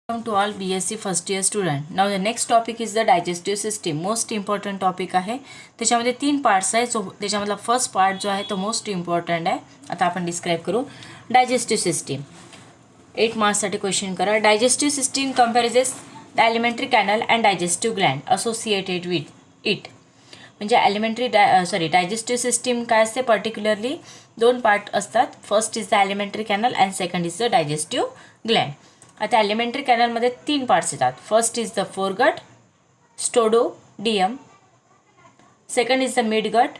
Welcome to all BSc first year student. Now the next topic is the digestive system. Most important topic आहे. त्याच्यामध्ये 3 parts आहे. So त्याच्यामधला first part जो आहे तो most important आहे. आता आपण डिस्क्राइब करू डायजेस्टिव्ह सिस्टीम. 8 मार्क्ससाठी क्वेश्चन करा. Digestive system comprises the alimentary canal and digestive gland associated with it. म्हणजे डायजेस्टिव्ह सिस्टीम काय असते, पर्टिक्युलरली 2 पार्ट असतात. First is the alimentary canal and second is the digestive gland. आता alimentary कॅनलमध्ये 3 parts येतात. First is the foregut stomodeum, second is the midgut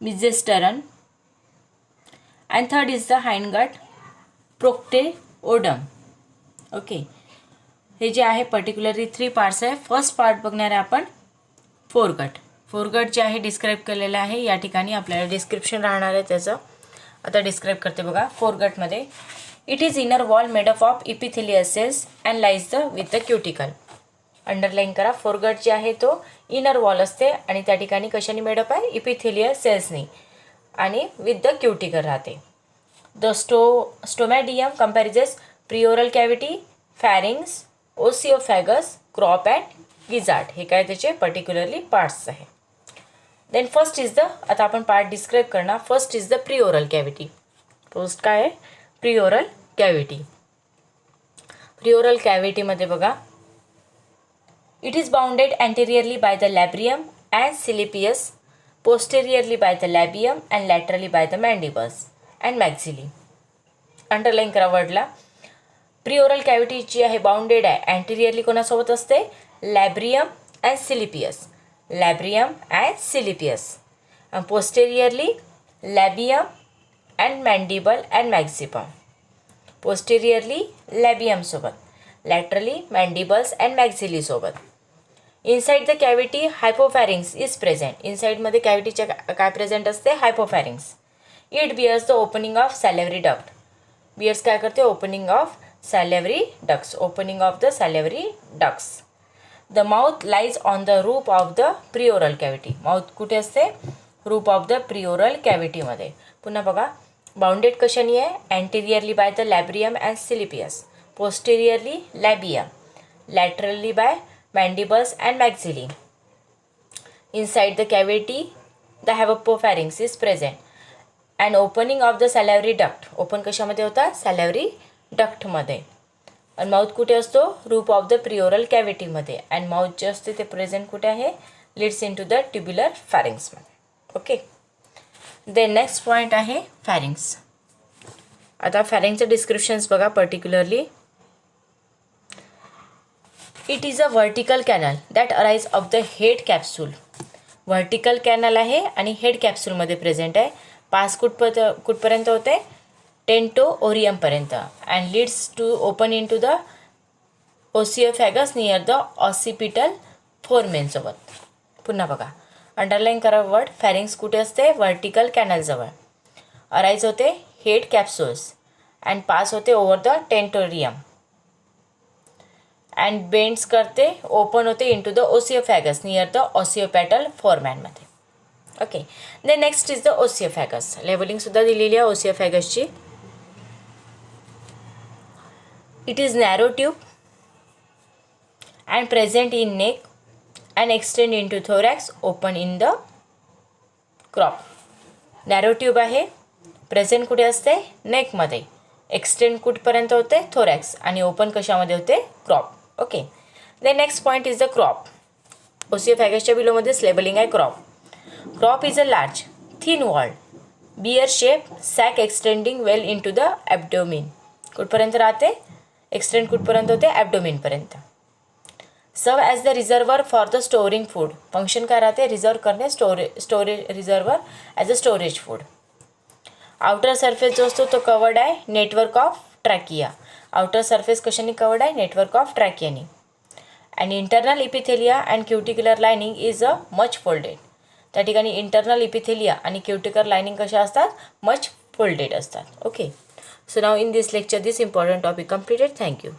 mesenteron and third is the hindgut proctodeum. Okay, हे जे आहे particularly 3 parts आहे. First part बघणार आहे आपण फोरगट. फोरगट जे आहे डिस्क्राईब केलेलं आहे. या ठिकाणी आपल्याला डिस्क्रिप्शन राहणार आहे त्याचं. आता डिस्क्राईब करते बघा. फोरगटमध्ये it is inner wall made up of epithelial cells and lies the with the cuticle. Underline करा. फोरगट जे आहे तो इनर वॉल असते आणि त्या ठिकाणी कशाने मेडअप आहे, इपिथेलियल सेल्सनी आणि विथ द क्युटिकल राहते. The stomodeum comprises preoral cavity, pharynx, oesophagus, crop and gizzard. हे काय त्याचे पर्टिक्युलरली पार्ट्स आहे. देन फर्स्ट इज द, आता आपण पार्ट डिस्क्राईब करणार. First is the preoral cavity. फर्स्ट काय आहे, प्रिओरल कॅव्हिटी. प्रिओरल कॅव्हिटीमध्ये बघा, it is bounded anteriorly by the labrum and clypeus, posteriorly by the labium and laterally by the mandibles and maxillae. Underline करा वर्डला. प्रिओरल cavity जी आहे bounded आहे anteriorly कोणासोबत असते, labrum and clypeus. Labrum and clypeus. Posteriorly labium and mandible and maxillae. Posteriorly labium सोबत, laterally mandibles and maxillae सोबत. Inside the cavity hypopharynx is present. इनसाइडमध्ये कॅव्हिटीच्या काय प्रेझेंट असते, hypopharynx. It bears the opening of salivary duct. Bears काय करते, opening of salivary ducts. Opening of the salivary ducts. The mouth lies on the roof of the preoral cavity. Mouth कुठे असते, रूप of the preoral कॅव्हिटीमध्ये. पुन्हा बघा, bounded कशाने आहे, anteriorly by the labrum and clypeus, posteriorly labium, laterally by mandibles and maxillae. Inside the cavity the hypopharynx is present and opening of the salivary duct. Open कशामध्ये होता, salivary डक्टमध्ये. आणि mouth कुठे असतो, रूप ऑफ द प्रिओरल कॅव्हिटीमध्ये. And mouth जे असते ते प्रेझेंट कुठे आहे, leads in to the tubular फॅरिंग्समध्ये. ओके, देन नेक्स्ट पॉईंट आहे फॅरिंग्स. आता फॅरिंगचं डिस्क्रिप्शन्स बघा. Particularly it is a vertical canal that arise of the head capsule. Vertical canal आहे आणि हेड कॅप्सूलमध्ये प्रेझेंट आहे. पास कुठपर्यंत होते, टेंटोओरियमपर्यंत. And leads to open in to the oesophagus near the occipital foramen सोबत. पुन्हा बघा, अंडरलाईन करा वर्ड. फॅरिंग्स कुठे असते, व्हर्टिकल कॅनलजवळ. अराईज होते हेड कॅप्सूल्स अँड पास होते over the tentorium and bends करते, ओपन होते in to the oesophagus near the occipital फोरमॅनमध्ये. Okay, then next is the oesophagus. लेबलिंगसुद्धा दिलेली आहे ओसिओफॅगसची. It is narrow tube and present in neck and extend into thorax, open in the crop. Narrow tube आहे, present कुठे असते, नेकमध्ये. Extend कुठपर्यंत होते, थोरॅक्स. आणि ओपन कशामध्ये होते, crop. Okay, then next point is the crop. ओसिओफॅगसच्या बिलोमध्येच लेबलिंग आहे crop. Crop is a large thin walled pear shape sac extending well in to the abdomen. कुठपर्यंत राहते, एक्सटेंड कुठपर्यंत होते, ॲब्डोमिनपर्यंत. Serve as the reservoir for the storing food. Function काय राहते, रिझर्व करणे, storage reservoir as a storage food. Outer surface जो असतो तो कवर्ड आहे network of trachea. Outer surface कशाने कवर्ड आहे, नेटवर्क ऑफ ट्रॅकियानी. And internal epithelia and cuticular lining is a much folded. त्या ठिकाणी इंटरनल इपिथेलिया आणि क्युटिक्युलर लायनिंग कशा असतात, मच फोल्डेड असतात. Okay, so now in this lecture this important topic completed. Thank you.